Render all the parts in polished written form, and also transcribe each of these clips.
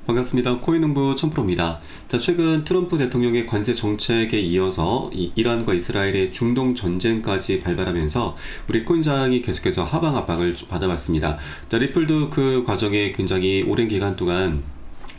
반갑습니다. 코인농부 천프로입니다. 자, 최근 트럼프 대통령의 관세 정책에 이어서 이란과 이스라엘의 중동 전쟁까지 발발하면서 우리 코인장이 계속해서 하방 압박을 받아왔습니다. 자, 리플도 그 과정에 굉장히 오랜 기간 동안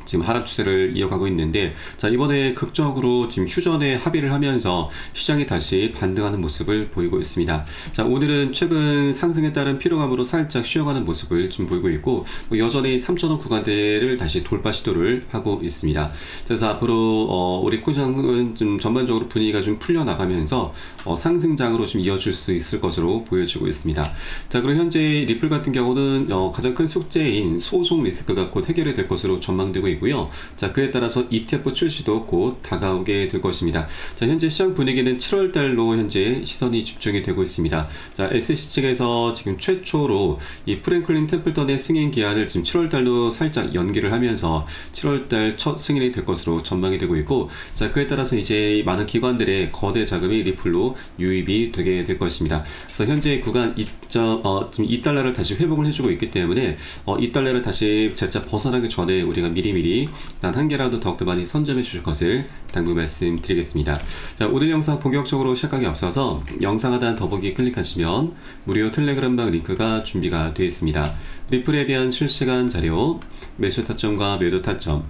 지금 하락 추세를 이어가고 있는데, 자, 이번에 극적으로 지금 휴전에 합의를 하면서 시장이 다시 반등하는 모습을 보이고 있습니다. 자, 오늘은 최근 상승에 따른 피로감으로 살짝 쉬어가는 모습을 좀 보이고 있고, 여전히 3,000원 구간대를 다시 돌파 시도를 하고 있습니다. 그래서 앞으로 우리 코인장은 좀 전반적으로 분위기가 좀 풀려나가면서 상승장으로 좀 이어질 수 있을 것으로 보여지고 있습니다. 자, 그리고 현재 리플 같은 경우는 가장 큰 숙제인 소송 리스크가 곧 해결이 될 것으로 전망되고 있고, 자, 그에 따라서 ETF 출시도 곧 다가오게 될 것입니다. 자, 현재 시장 분위기는 7월달로 현재 시선이 집중이 되고 있습니다. 자, SEC 측에서 지금 최초로 이 프랭클린 템플턴의 승인 기한을 지금 7월달로 살짝 연기를 하면서 7월달 첫 승인이 될 것으로 전망이 되고 있고, 자, 그에 따라서 이제 많은 기관들의 거대 자금이 리플로 유입이 되게 될 것입니다. 그래서 현재 구간 지금 2달러를 다시 회복을 해주고 있기 때문에 2달러를 다시 재차 벗어나기 전에 우리가 미리미리 단 한 개라도 더욱더 많이 선점해 주실 것을 당부 말씀드리겠습니다. 자, 오늘 영상 본격적으로 시작하기 앞서서 영상 하단 더보기 클릭하시면 무료 텔레그램방 링크가 준비가 되어 있습니다. 리플에 대한 실시간 자료, 매수 타점과 매도 타점,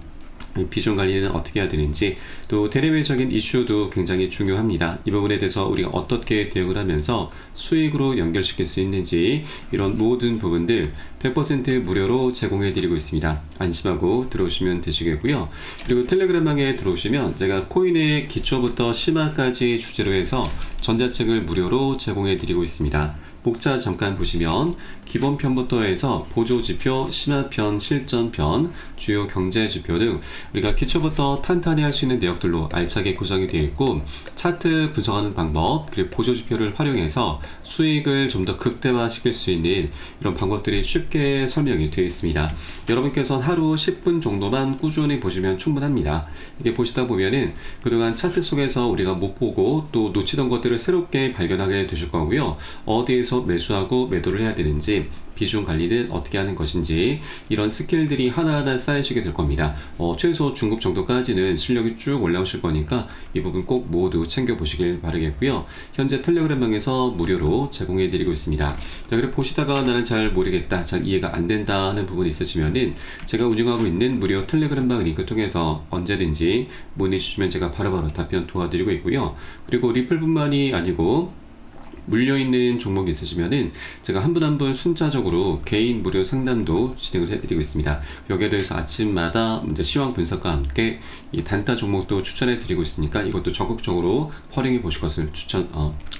비중 관리는 어떻게 해야 되는지, 또 대내외적인 이슈도 굉장히 중요합니다. 이 부분에 대해서 우리가 어떻게 대응을 하면서 수익으로 연결시킬 수 있는지, 이런 모든 부분들 100% 무료로 제공해 드리고 있습니다. 안심하고 들어오시면 되시겠고요. 그리고 텔레그램방에 들어오시면 제가 코인의 기초부터 심화까지 주제로 해서 전자책을 무료로 제공해 드리고 있습니다. 복자 잠깐 보시면 기본편부터 해서 보조지표, 심화편, 실전편, 주요 경제지표 등 우리가 기초부터 탄탄히 할 수 있는 내역들로 알차게 구성이 되어 있고, 차트 분석하는 방법, 그리고 보조지표를 활용해서 수익을 좀 더 극대화시킬 수 있는 이런 방법들이 쉽게 설명이 되어 있습니다. 여러분께서는 하루 10분 정도만 꾸준히 보시면 충분합니다. 이게 보시다 보면은 그동안 차트 속에서 우리가 못 보고 또 놓치던 것들을 새롭게 발견하게 되실 거고요. 어디에서 매수하고 매도를 해야 되는지, 비중 관리는 어떻게 하는 것인지, 이런 스킬들이 하나하나 쌓이시게 될 겁니다. 최소 중급 정도까지는 실력이 쭉 올라오실 거니까 이 부분 꼭 모두 챙겨보시길 바라겠고요. 현재 텔레그램방에서 무료로 제공해 드리고 있습니다. 자, 그리고 보시다가 나는 잘 모르겠다, 잘 이해가 안 된다 하는 부분이 있으시면은 제가 운영하고 있는 무료 텔레그램방 링크 통해서 언제든지 문의 주시면 제가 바로바로 답변 도와드리고 있고요. 그리고 리플뿐만이 아니고 물려있는 종목이 있으시면은 제가 한 분 한 분 순차적으로 개인 무료 상담도 진행을 해드리고 있습니다. 여기에 대해서 아침마다 이제 시황 분석과 함께 이 단타 종목도 추천해드리고 있으니까 이것도 적극적으로 활용해 보실 것을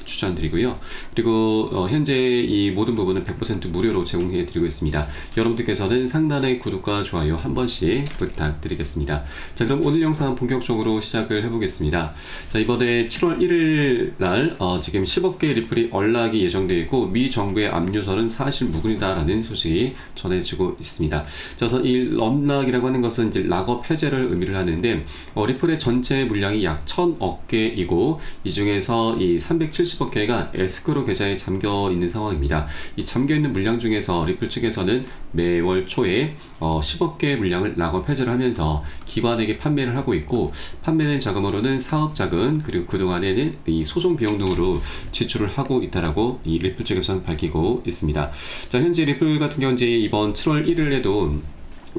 추천드리고요. 그리고 현재 이 모든 부분은 100% 무료로 제공해드리고 있습니다. 여러분들께서는 상단의 구독과 좋아요 한 번씩 부탁드리겠습니다. 자, 그럼 오늘 영상 본격적으로 시작을 해보겠습니다. 자, 이번에 7월 1일 날 지금 10억 개 리플이 언락이 예정되어 있고, 미 정부의 압류설은 사실 무근이다라는 소식이 전해지고 있습니다. 그래서 이 언락이라고 하는 것은 이제 락업 해제를 의미를 하는데, 리플의 전체 물량이 약 1,000억 개이고, 이 중에서 이 370억 개가 에스크로 계좌에 잠겨 있는 상황입니다. 이 잠겨 있는 물량 중에서 리플 측에서는 매월 초에 10억 개 물량을 락업 해제를 하면서 기관에게 판매를 하고 있고, 판매된 자금으로는 사업 자금, 그리고 그동안에는 이 소송 비용 등으로 지출을 하고 있다라고 이 리플 측에서는 밝히고 있습니다. 자, 현재 리플 같은 경우 이제 이번 7월 1일에도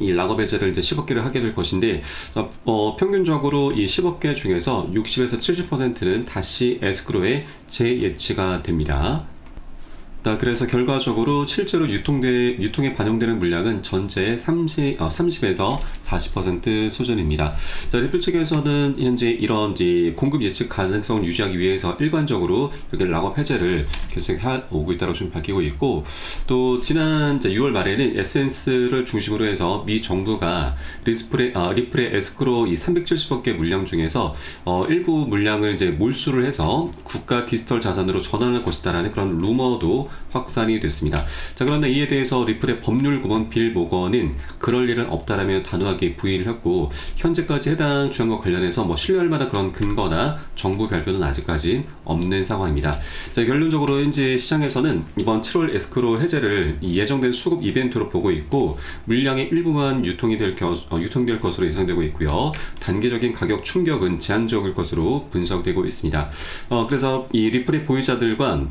이 락업 해제를 이제 10억 개를 하게 될 것인데, 평균적으로 이 10억 개 중에서 60에서 70%는 다시 에스크로에 재예치가 됩니다. 그래서 결과적으로 실제로 유통에 반영되는 물량은 전체의 30에서 40% 수준입니다. 자, 리플 측에서는 현재 이런 이제 공급 예측 가능성을 유지하기 위해서 일관적으로 이렇게 락업 해제를 계속 오고 있다고 좀 밝히고 있고, 또 지난 이제 6월 말에는 에센스를 중심으로 해서 미 정부가 리플의 에스크로 이 370억 개 물량 중에서 일부 물량을 이제 몰수를 해서 국가 디지털 자산으로 전환할 것이다라는 그런 루머도 확산이 됐습니다. 자, 그런데 이에 대해서 리플의 법률顧問빌 모건은 그럴 일은 없다라며 단호하게 부인을 했고, 현재까지 해당 주장과 관련해서 신뢰할 만한 그런 근거나 정부 발표는 아직까지 없는 상황입니다. 자, 결론적으로 현재 시장에서는 이번 7월 에스크로 해제를 예정된 수급 이벤트로 보고 있고, 물량의 일부만 유통될 것으로 예상되고 있고요. 단계적인 가격 충격은 제한적일 것으로 분석되고 있습니다. 그래서 이 리플의 보유자들과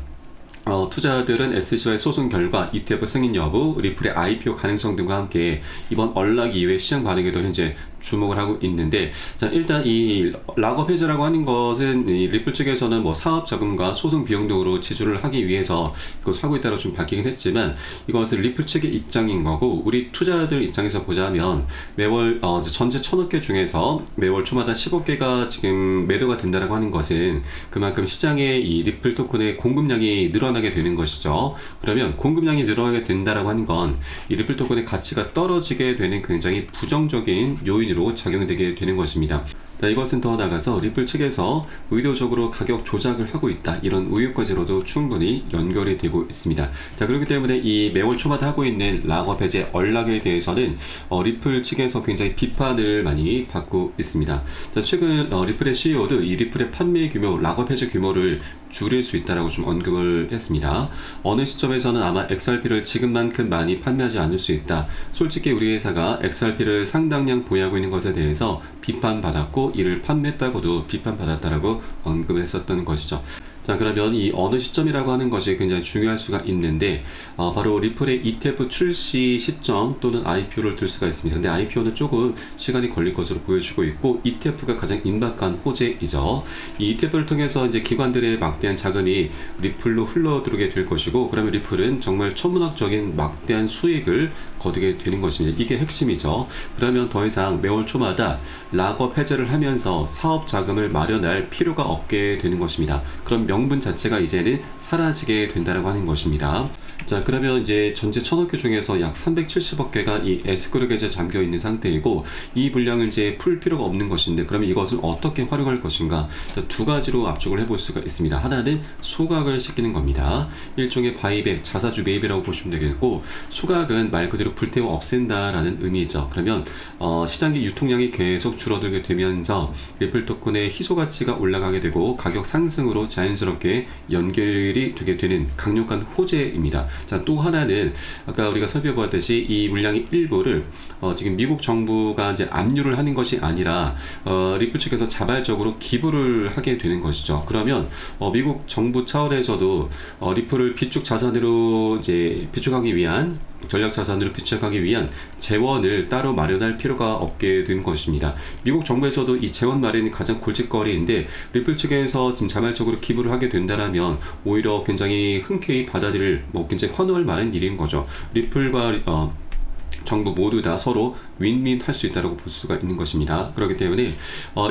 투자자들은 SEC와의 소송 결과 ETF 승인 여부, 리플의 IPO 가능성 등과 함께 이번 언락 이후의 시장 반응에도 현재 주목을 하고 있는데, 자, 일단 이 락업 해제라고 하는 것은 이 리플 측에서는 사업 자금과 소송 비용 등으로 지출을 하기 위해서 그것을 하고 있다고 좀 밝히긴 했지만, 이것은 리플 측의 입장인 거고, 우리 투자자들 입장에서 보자면 매월 전체 1,000억 개 중에서 매월 초마다 10억 개가 지금 매도가 된다라고 하는 것은 그만큼 시장에 이 리플 토큰의 공급량이 늘어나게 되는 것이죠. 그러면 공급량이 늘어나게 된다라고 하는 건 이 리플 토큰의 가치가 떨어지게 되는 굉장히 부정적인 요인으로 작용되게 되는 것입니다. 이것은 더 나아가서 리플 측에서 의도적으로 가격 조작을 하고 있다, 이런 의혹까지로도 충분히 연결이 되고 있습니다. 자, 그렇기 때문에 이 매월 초마다 하고 있는 락업 해제 언락에 대해서는 리플 측에서 굉장히 비판을 많이 받고 있습니다. 자, 최근 리플의 CEO도 이 리플의 판매 규모, 락업 해제 규모를 줄일 수 있다라고 좀 언급을 했습니다. 어느 시점에서는 아마 XRP를 지금만큼 많이 판매하지 않을 수 있다. 솔직히 우리 회사가 XRP를 상당량 보유하고 있는 것에 대해서 비판받았고, 이를 판매했다고도 비판받았다라고 언급을 했었던 것이죠. 자, 그러면 이 어느 시점이라고 하는 것이 굉장히 중요할 수가 있는데, 바로 리플의 ETF 출시 시점 또는 IPO를 들 수가 있습니다. 근데 IPO는 조금 시간이 걸릴 것으로 보여지고 있고, ETF가 가장 임박한 호재이죠. 이 ETF를 통해서 이제 기관들의 막대한 자금이 리플로 흘러들어오게 될 것이고, 그러면 리플은 정말 천문학적인 막대한 수익을 거두게 되는 것입니다. 이게 핵심이죠. 그러면 더 이상 매월 초마다 락업 해제를 하면서 사업 자금을 마련할 필요가 없게 되는 것입니다. 그럼 명분 자체가 이제는 사라지게 된다고 하는 것입니다. 자, 그러면 이제 전체 1,000억 개 중에서 약 370억 개가 이 에스크로 계좌에 잠겨 있는 상태이고, 이 물량을 이제 풀 필요가 없는 것인데, 그러면 이것을 어떻게 활용할 것인가? 자, 두 가지로 압축을 해볼 수가 있습니다. 하나는 소각을 시키는 겁니다. 일종의 바이백, 자사주 매입이라고 보시면 되겠고, 소각은 말 그대로 불태워 없앤다라는 의미죠. 그러면 시장의 유통량이 계속 줄어들게 되면서 리플 토큰의 희소 가치가 올라가게 되고 가격 상승으로 자연스럽게 연결이 되게 되는 강력한 호재입니다. 자, 또 하나는 아까 우리가 살펴보았듯이 이 물량의 일부를 지금 미국 정부가 이제 압류를 하는 것이 아니라 리플 측에서 자발적으로 기부를 하게 되는 것이죠. 그러면 미국 정부 차원에서도 리플을 비축 자산으로 이제 비축하기 위한, 전략 자산으로 비축하기 위한 재원을 따로 마련할 필요가 없게 된 것입니다. 미국 정부에서도 이 재원 마련이 가장 골칫거리인데, 리플 측에서 지금 자발적으로 기부를 하게 된다면 오히려 굉장히 흔쾌히 받아들일, 굉장히 환호할 만한 일인 거죠. 리플과 정부 모두 다 서로 윈윈 할 수 있다고 볼 수가 있는 것입니다. 그렇기 때문에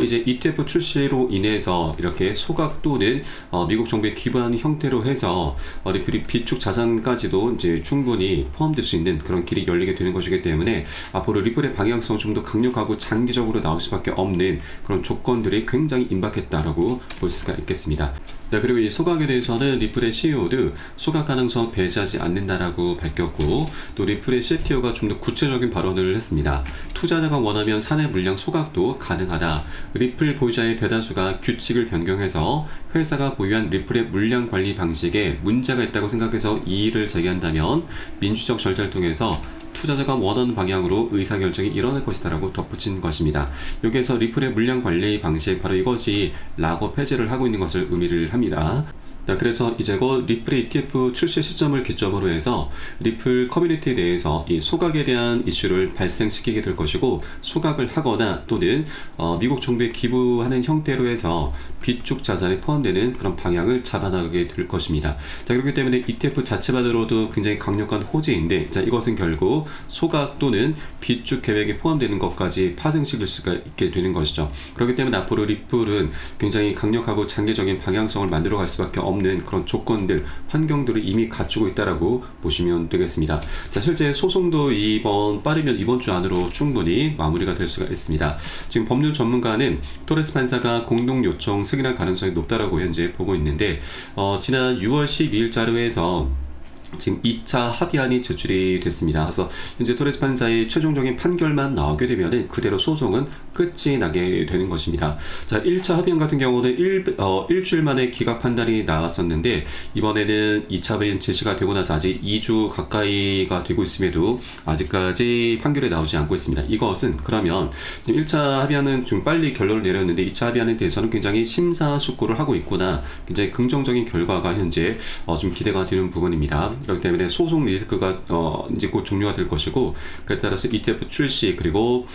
이제 ETF 출시로 인해서 이렇게 소각 또는 미국 정부에 기부하는 형태로 해서 리플이 비축 자산까지도 이제 충분히 포함될 수 있는 그런 길이 열리게 되는 것이기 때문에 앞으로 리플의 방향성 좀 더 강력하고 장기적으로 나올 수밖에 없는 그런 조건들이 굉장히 임박했다라고 볼 수가 있겠습니다. 네, 그리고 이 소각에 대해서는 리플의 CEO도 소각 가능성 배제하지 않는다라고 밝혔고, 또 리플의 CTO가 좀 더 구체적인 발언을 했습니다. 투자자가 원하면 사내 물량 소각도 가능하다. 리플 보유자의 대다수가 규칙을 변경해서 회사가 보유한 리플의 물량 관리 방식에 문제가 있다고 생각해서 이의를 제기한다면 민주적 절차를 통해서 투자자가 원하는 방향으로 의사결정이 일어날 것이다 라고 덧붙인 것입니다. 여기에서 리플의 물량 관리 방식, 바로 이것이 락업 해제를 하고 있는 것을 의미를 합니다. 그래서 이제 곧 리플의 ETF 출시 시점을 기점으로 해서 리플 커뮤니티 내에서 이 소각에 대한 이슈를 발생시키게 될 것이고, 소각을 하거나 또는 미국 정부에 기부하는 형태로 해서 비축 자산에 포함되는 그런 방향을 잡아나가게 될 것입니다. 자, 그렇기 때문에 ETF 자체만으로도 굉장히 강력한 호재인데, 자, 이것은 결국 소각 또는 비축 계획에 포함되는 것까지 파생시킬 수가 있게 되는 것이죠. 그렇기 때문에 앞으로 리플은 굉장히 강력하고 장기적인 방향성을 만들어갈 수밖에 없는 그런 조건들, 환경들을 이미 갖추고 있다라고 보시면 되겠습니다. 자, 실제 소송도 빠르면 이번 주 안으로 충분히 마무리가 될 수가 있습니다. 지금 법률 전문가는 토레스 판사가 공동 요청 승인할 가능성이 높다라고 현재 보고 있는데, 지난 6월 12일 자료에서 지금 2차 합의안이 제출이 됐습니다. 그래서 현재 토레스 판사의 최종적인 판결만 나오게 되면은 그대로 소송은 끝이 나게 되는 것입니다. 자, 1차 합의안 같은 경우는 일주일 만에 기각 판단이 나왔었는데 이번에는 2차 합의안 제시가 되고 나서 아직 2주 가까이가 되고 있음에도 아직까지 판결이 나오지 않고 있습니다. 이것은 그러면 지금 1차 합의안은 좀 빨리 결론을 내렸는데 2차 합의안에 대해서는 굉장히 심사숙고를 하고 있구나. 굉장히 긍정적인 결과가 현재 좀 기대가 되는 부분입니다. 그렇기 때문에 소송 리스크가 이제 곧 종료가 될 것이고 그에 따라서 ETF 출시 그리고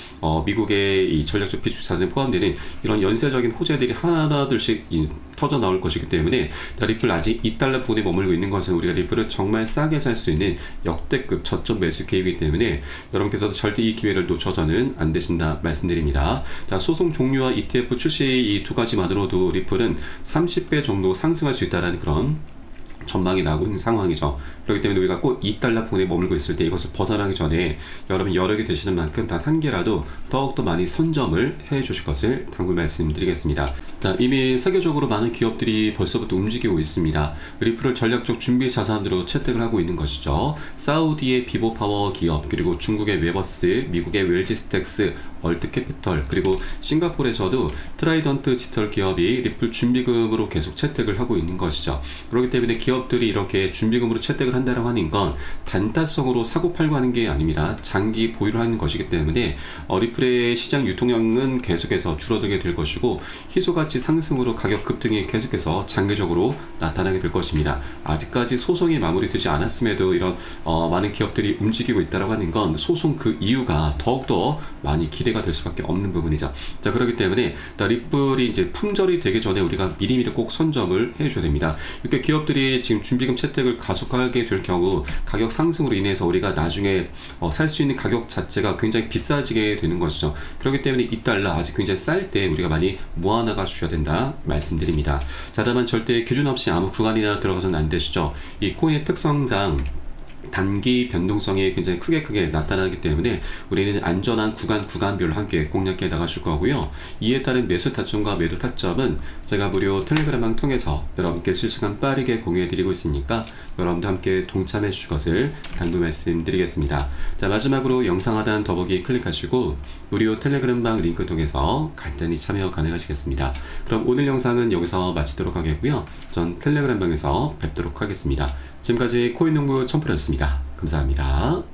미국의 이 전략적 비축 자산에 포함되는 이런 연쇄적인 호재들이 하나둘씩 터져 나올 것이기 때문에 리플 아직 2달러 부근에 머물고 있는 것은 우리가 리플을 정말 싸게 살 수 있는 역대급 저점 매수 기회이기 때문에 여러분께서도 절대 이 기회를 놓쳐서는 안 되신다 말씀드립니다. 자, 소송 종료와 ETF 출시 이 두 가지만으로도 리플은 30배 정도 상승할 수 있다는 그런 전망이 나오고 있는 상황이죠. 그렇기 때문에 우리가 꼭 2달러 부근에 머물고 있을 때 이것을 벗어나기 전에 여러분 여력이 되시는 만큼 단 한 개라도 더욱더 많이 선점을 해 주실 것을 당부 말씀드리겠습니다. 자, 이미 세계적으로 많은 기업들이 벌써부터 움직이고 있습니다. 리플을 전략적 준비 자산으로 채택을 하고 있는 것이죠. 사우디의 비보파워 기업, 그리고 중국의 웨버스, 미국의 웰지스텍스, 얼트캐피털, 그리고 싱가포르에서도 트라이던트 디지털 기업이 리플 준비금으로 계속 채택을 하고 있는 것이죠. 그렇기 때문에 기업들이 이렇게 준비금으로 채택을 한다고 하는 건 단타성으로 사고팔고 하는 게 아닙니다. 장기 보유를 하는 것이기 때문에 리플의 시장 유통량은 계속해서 줄어들게 될 것이고 희소가치 상승으로 가격 급등이 계속해서 장기적으로 나타나게 될 것입니다. 아직까지 소송이 마무리되지 않았음에도 이런 많은 기업들이 움직이고 있다고 하는 건 소송 그 이유가 더욱더 많이 기대가 될 수밖에 없는 부분이죠. 자, 그렇기 때문에 리플이 이제 품절이 되기 전에 우리가 미리미리 꼭 선점을 해줘야 됩니다. 이렇게 기업들이 지금 준비금 채택을 가속하게 될 경우 가격 상승으로 인해서 우리가 나중에 살 수 있는 가격 자체가 굉장히 비싸지게 되는 것이죠. 그렇기 때문에 2달러 아직 굉장히 쌀 때 우리가 많이 모아나가 주셔야 된다 말씀드립니다. 자, 다만 절대 기준 없이 아무 구간이나 들어가서는 안 되시죠. 이 코인의 특성상 단기 변동성이 굉장히 크게 나타나기 때문에 우리는 안전한 구간별로 함께 공략해 나가실 거고요. 이에 따른 매수 타점과 매도 타점은 제가 무료 텔레그램방 통해서 여러분께 실시간 빠르게 공유해 드리고 있으니까 여러분도 함께 동참해 주실 것을 당부 말씀드리겠습니다. 자, 마지막으로 영상 하단 더보기 클릭하시고 무료 텔레그램방 링크 통해서 간단히 참여 가능하시겠습니다. 그럼 오늘 영상은 여기서 마치도록 하겠고요. 전 텔레그램방에서 뵙도록 하겠습니다. 지금까지 코인농부 첨프였습니다. 감사합니다.